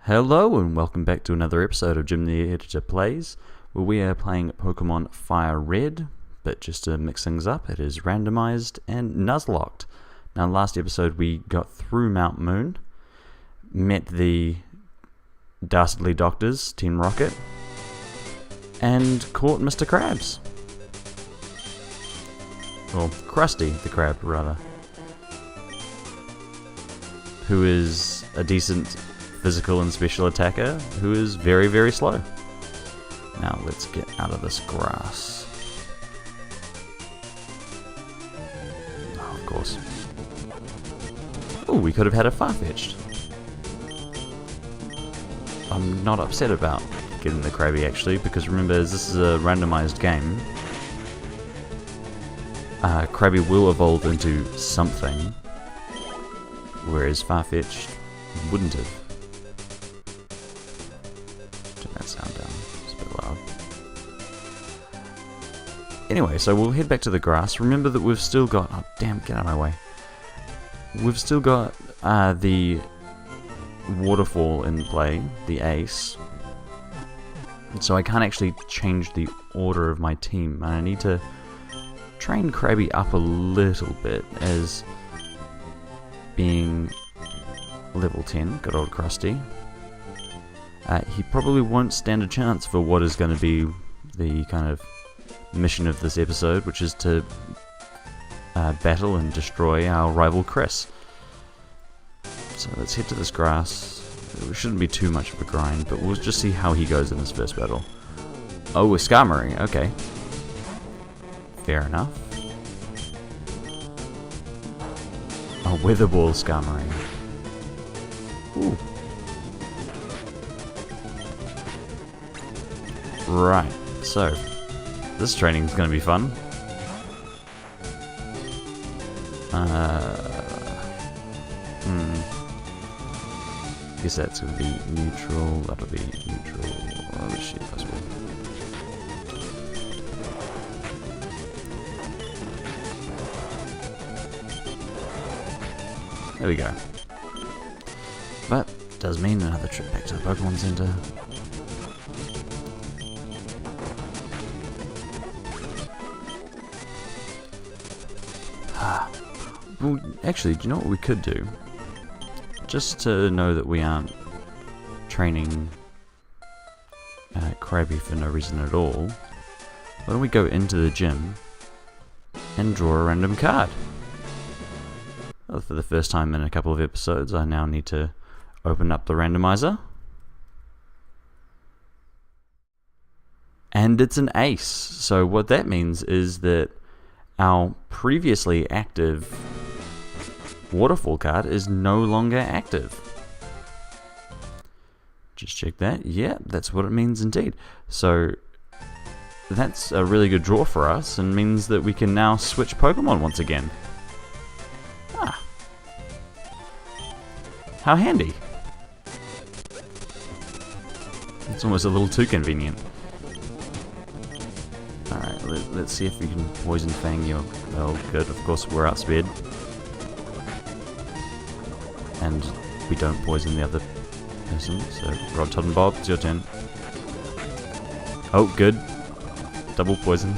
Hello and welcome back to another episode of Jim the Editor Plays, where we are playing Pokemon Fire Red, but just to mix things up, it is randomized and nuzlocked. Now, last episode we got through Mount Moon, met the Dastardly Doctors, Team Rocket, and caught Mr. Krabs. Or Crusty the Crab, rather. Who is a decent physical and special attacker who is very, very slow. Now let's get out of this grass. Oh, of course. Oh, we could have had a Farfetch'd. I'm not upset about getting the Krabby actually, because remember, this is a randomized game. Krabby will evolve into something, whereas Farfetch'd wouldn't have. Turn that sound down, it's a bit loud. Anyway, so we'll head back to the grass. Remember that we've still got... Oh damn, get out of my way. We've still got the waterfall in play, the ace. So I can't actually change the order of my team, and I need to train Krabby up a little bit as being level 10, good old Crusty. He probably won't stand a chance for what is going to be the kind of mission of this episode, which is to battle and destroy our rival Chris. So let's head to this grass. It shouldn't be too much of a grind, but we'll just see how he goes in this first battle. Oh, a Skarmory, okay. Fair enough. A Weather Ball Skarmory. Ooh. Right, so this training is going to be fun. Guess that's going to be neutral. That'll be neutral. Oh shit, possible. There we go. But does mean another trip back to the Pokemon Center. Well, actually, do you know what we could do? Just to know that we aren't training Krabby for no reason at all, why don't we go into the gym and draw a random card? Well, for the first time in a couple of episodes, I now need to open up the randomizer. And it's an ace. So what that means is that our previously active waterfall card is no longer active. Just check that. Yeah, that's what it means indeed. So that's a really good draw for us and means that we can now switch Pokemon once again. Ah. How handy. It's almost a little too convenient. Alright, let's see if we can Poison Fang you. Oh, good. Of course, we're outspeed. And we don't poison the other person. So, Rod Tod N Bob, it's your turn. Oh, good. Double poison.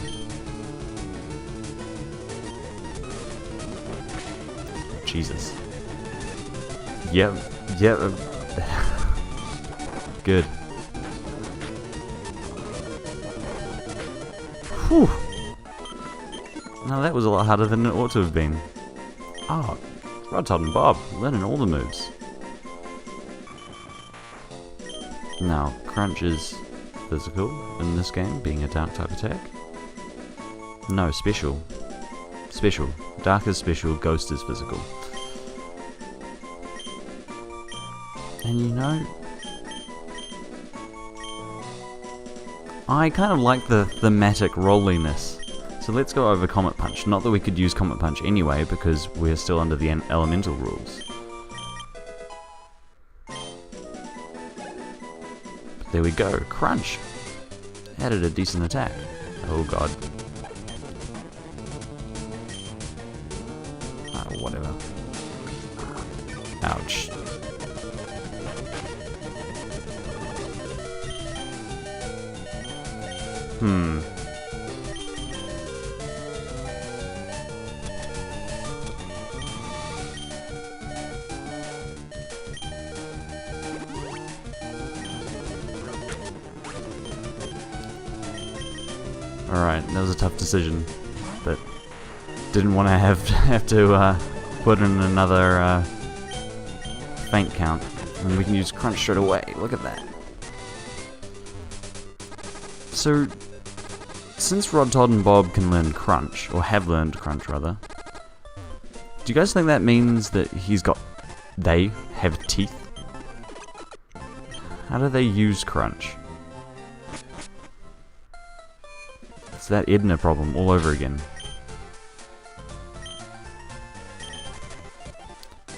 Jesus. Yep. Good. Whew. Now that was a lot harder than it ought to have been. Oh, Rod Tod N Bob, learning all the moves. Now, Crunch is physical in this game, being a dark type attack. No, special. Special. Dark is special, Ghost is physical. And you know, I kind of like the thematic rolliness. So let's go over Comet Punch. Not that we could use Comet Punch anyway, because we're still under the elemental rules. But there we go. Crunch. Added a decent attack. Oh god. Oh, whatever. Ouch. Alright, that was a tough decision, but didn't want to have to put in another faint count, and we can use Crunch straight away. Look at that. So, since Rod Tod and Bob can learn Crunch, or have learned Crunch rather, do you guys think that means that they have teeth? How do they use Crunch? It's that Edna problem all over again.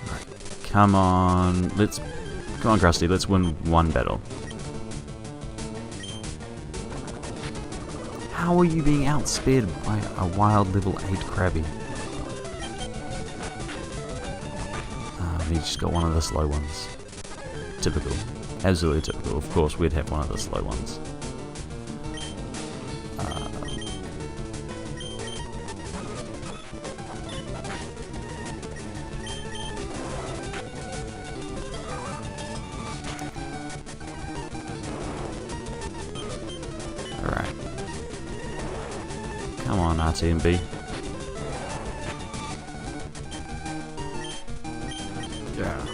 Right, come on, Krusty, let's win one battle. How are you being outspeared by a wild level 8 Krabby? He just got one of the slow ones. Typical. Absolutely typical. Of course, we'd have one of the slow ones. Alright. Come on, RT and B. Yeah.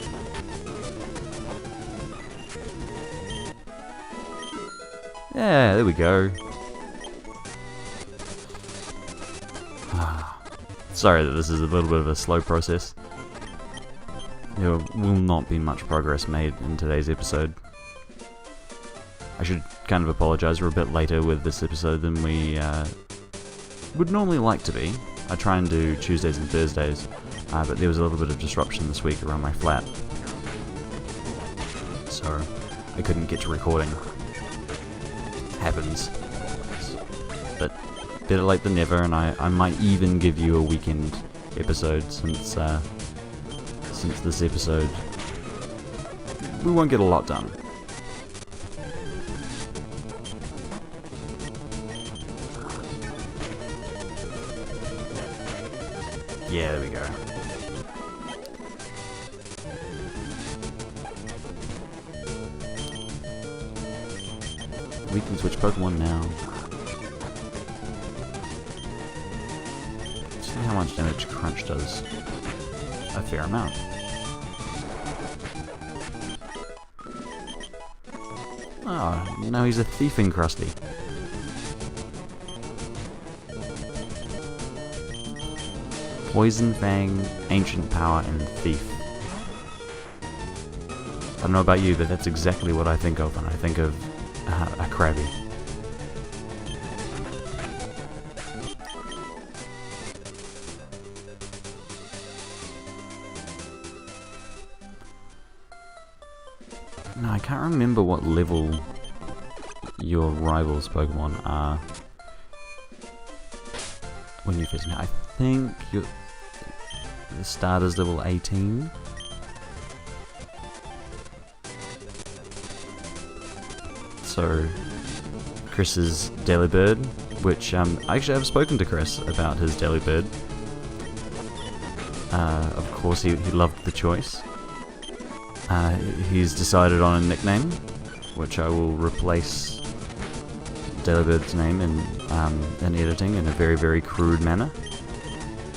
Yeah, there we go. Sorry that this is a little bit of a slow process. There will not be much progress made in today's episode. I should kind of apologise, we're a bit later with this episode than we would normally like to be. I try and do Tuesdays and Thursdays, but there was a little bit of disruption this week around my flat, so I couldn't get to recording. Happens. But better late than never, and I might even give you a weekend episode since this episode we won't get a lot done. Yeah, there we go. We can switch Pokemon now. See how much damage Crunch does. A fair amount. Oh, now he's a thieving Crusty. Poison Fang, Ancient Power, and Thief. I don't know about you, but that's exactly what I think of when I think of a Krabby. No, I can't remember what level your rival's Pokemon are when you first. I think the starter's level 18. So Chris's Delibird, which actually I've spoken to Chris about his Delibird. Of course, he loved the choice. He's decided on a nickname, which I will replace Delibird's name in editing in a very, very crude manner.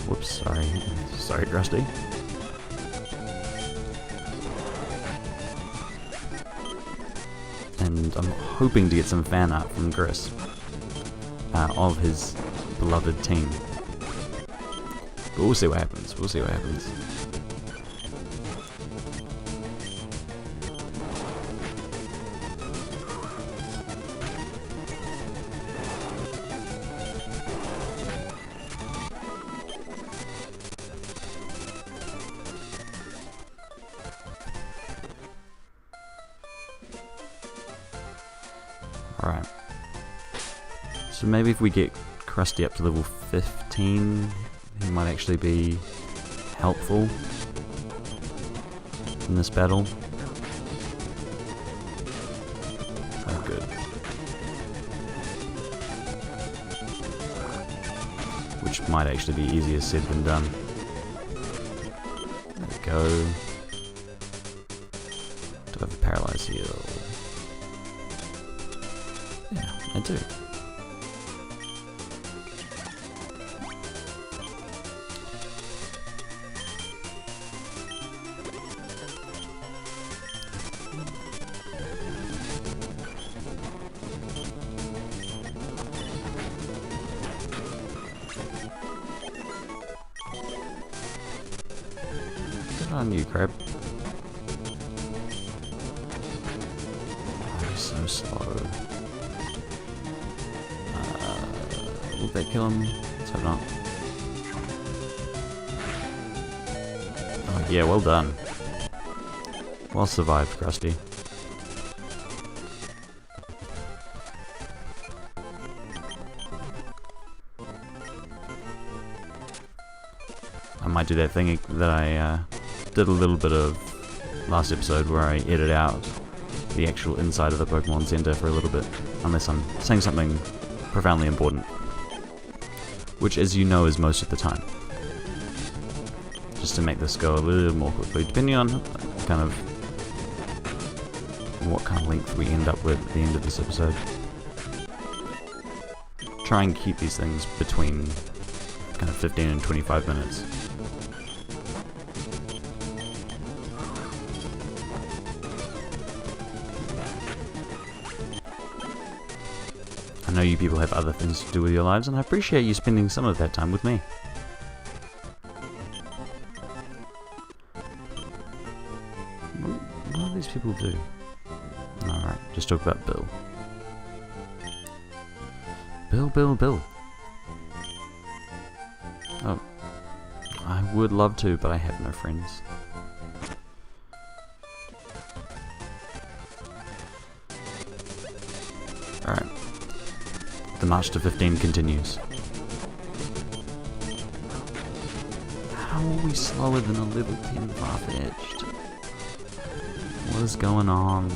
Whoops, sorry. Sorry, Crusty. And I'm hoping to get some fan art from Chris of his beloved team. But we'll see what happens. We'll see what happens. Alright. So maybe if we get Crusty up to level 15, he might actually be helpful in this battle. Oh, good. which might actually be easier said than done. There we go. Do I have a paralyze heal? Yeah, I do. Good on you, Crab. Oh, he's so slow. Will that kill him? Let's hope not. Oh yeah, well done. Well survived, Crusty. I might do that thing that I did a little bit of last episode where I edit out the actual inside of the Pokemon Center for a little bit, unless I'm saying something profoundly important, which, as you know, is most of the time. Just to make this go a little more quickly, depending on kind of what kind of length we end up with at the end of this episode. Try and keep these things between kind of 15 and 25 minutes. I know you people have other things to do with your lives, and I appreciate you spending some of that time with me. What do these people do? Alright, just talk about Bill. Bill. Oh, I would love to, but I have no friends. Alright. The march to 15 continues. How are we slower than a level 10 Farfetch'd? What is going on?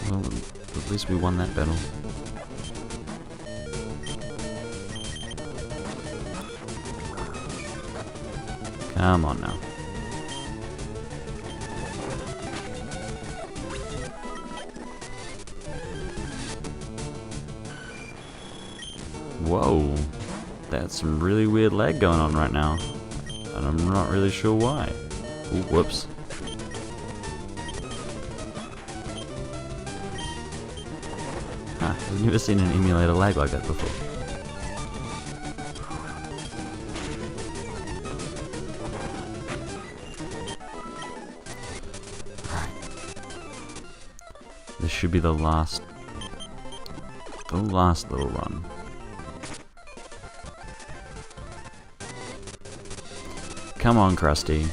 Well, at least we won that battle. Come on now. Whoa, that's some really weird lag going on right now, and I'm not really sure why. Ooh, whoops. Huh, I've never seen an emulator lag like that before. This should be the last little run. Come on, Crusty.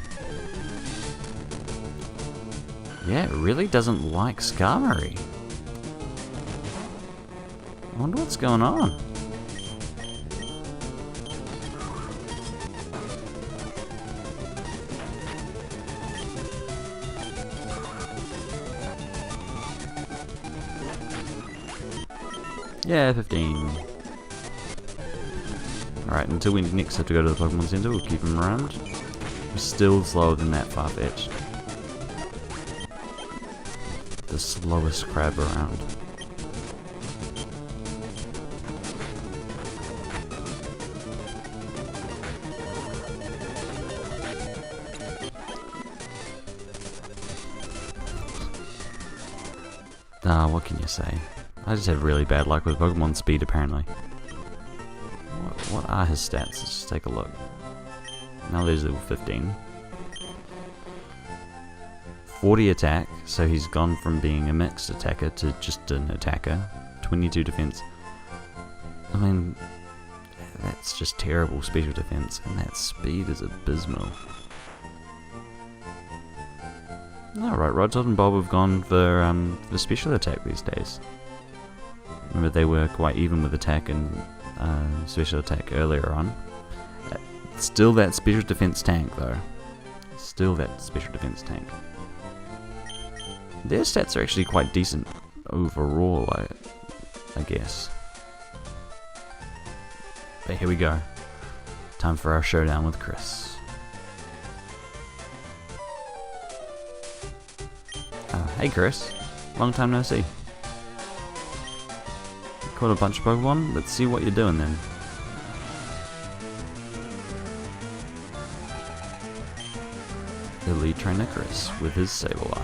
Yeah, it really doesn't like Skarmory. I wonder what's going on. Yeah, 15. Alright, until we next have to go to the Pokemon Center, we'll keep him around. We're still slower than that Farfetch'd. The slowest crab around. What can you say? I just have really bad luck with Pokemon speed, apparently. What are his stats? Let's just take a look. Now there's level 15. 40 attack, so he's gone from being a mixed attacker to just an attacker. 22 defense. I mean, that's just terrible special defense, and that speed is abysmal. Alright, Rod Tod N Bob have gone for special attack these days. Remember, they were quite even with attack and special attack earlier on. Still that special defense tank, though. It's still that special defense tank. Their stats are actually quite decent overall, I guess. But here we go. Time for our showdown with Chris. Hey Chris, long time no see. Caught a bunch of Pokemon, let's see what you're doing then. Elite Trainer Chris with his Sableye.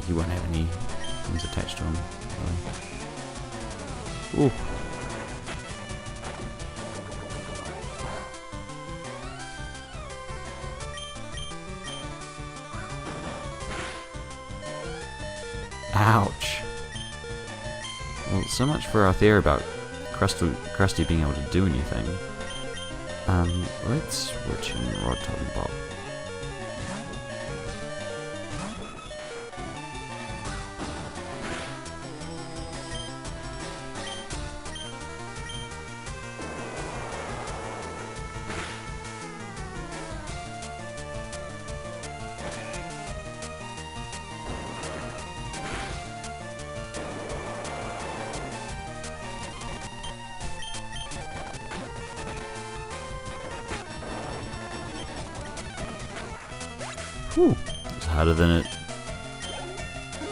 He won't have any things attached to him. Really. Ooh. Ouch. Well, so much for our theory about Crusty being able to do anything. Let's switch in Rod Tod N Bob. Whew, it's harder than it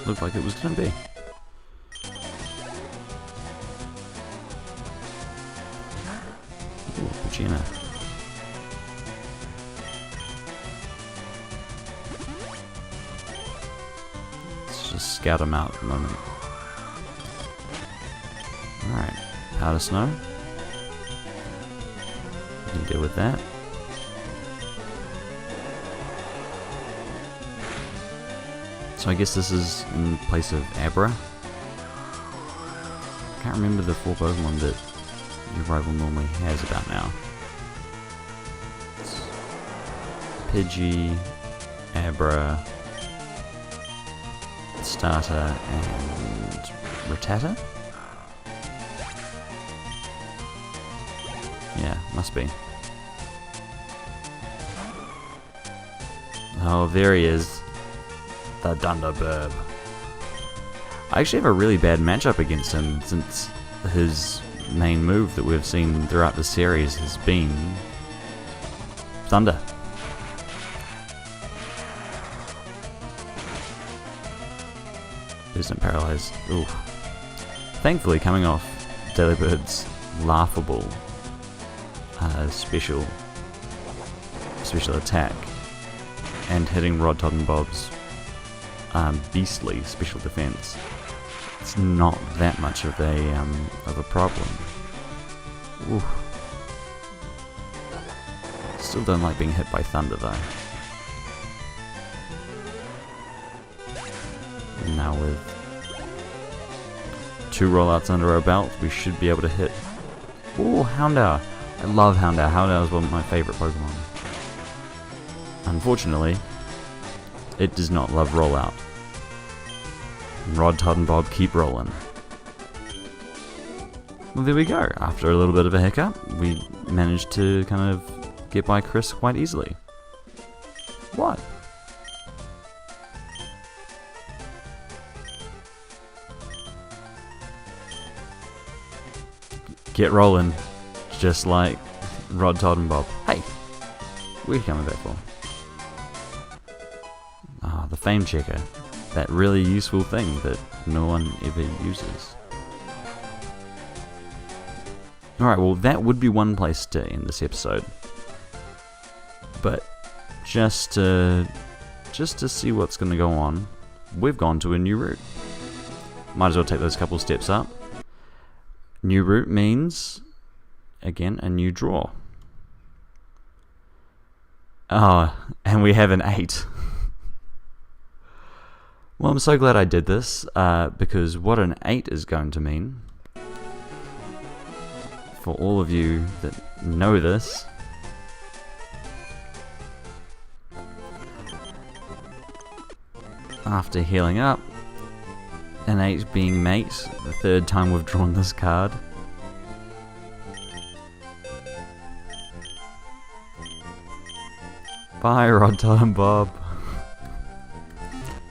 looked like it was going to be. Ooh, Pachina. Let's just scout them out at the moment. Alright, powder snow. We can deal with that. So I guess this is in place of Abra. I can't remember the 4 Pokemon that your rival normally has about now. It's Pidgey, Abra, Starter, and Rattata? Yeah, must be. Oh, there he is. The Delibird. I actually have a really bad matchup against him since his main move that we've seen throughout the series has been Thunder. Isn't paralyzed. Ooh. Thankfully, coming off Delibird's laughable special attack and hitting Rod Tod N Bob's beastly special defense, it's not that much of a problem. Ooh. Still don't like being hit by thunder though. And now with 2 rollouts under our belt, we should be able to hit. Ooh, Houndour! I love Houndour. Houndour is one of my favourite Pokemon. Unfortunately, it does not love rollout. Rod Tod N Bob keep rolling. Well, there we go. After a little bit of a hiccup, we managed to kind of get by Chris quite easily. What? Get rolling. Just like Rod Tod N Bob. Hey! What are you coming back for? Ah, the Fame Checker. That really useful thing that no one ever uses. Alright, well that would be one place to end this episode. But just to see what's going to go on, we've gone to a new route. Might as well take those couple steps up. New route means, again, a new draw. Oh, and we have an 8. Well, I'm so glad I did this, because what an 8 is going to mean, for all of you that know this, after healing up, an 8 being mate, the 3rd time we've drawn this card, Bye, Rod Tod N Bob.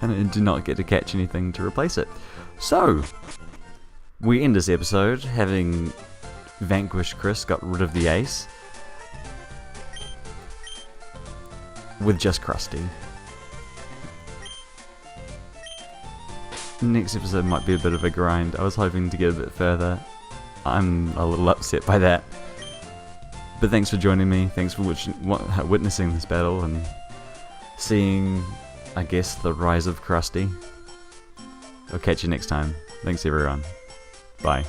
And I do not get to catch anything to replace it. So, we end this episode having vanquished Chris, got rid of the ace, with just Crusty. Next episode might be a bit of a grind. I was hoping to get a bit further. I'm a little upset by that. But thanks for joining me. Thanks for witnessing this battle and seeing, I guess, the rise of Crusty. I'll catch you next time. Thanks everyone. Bye.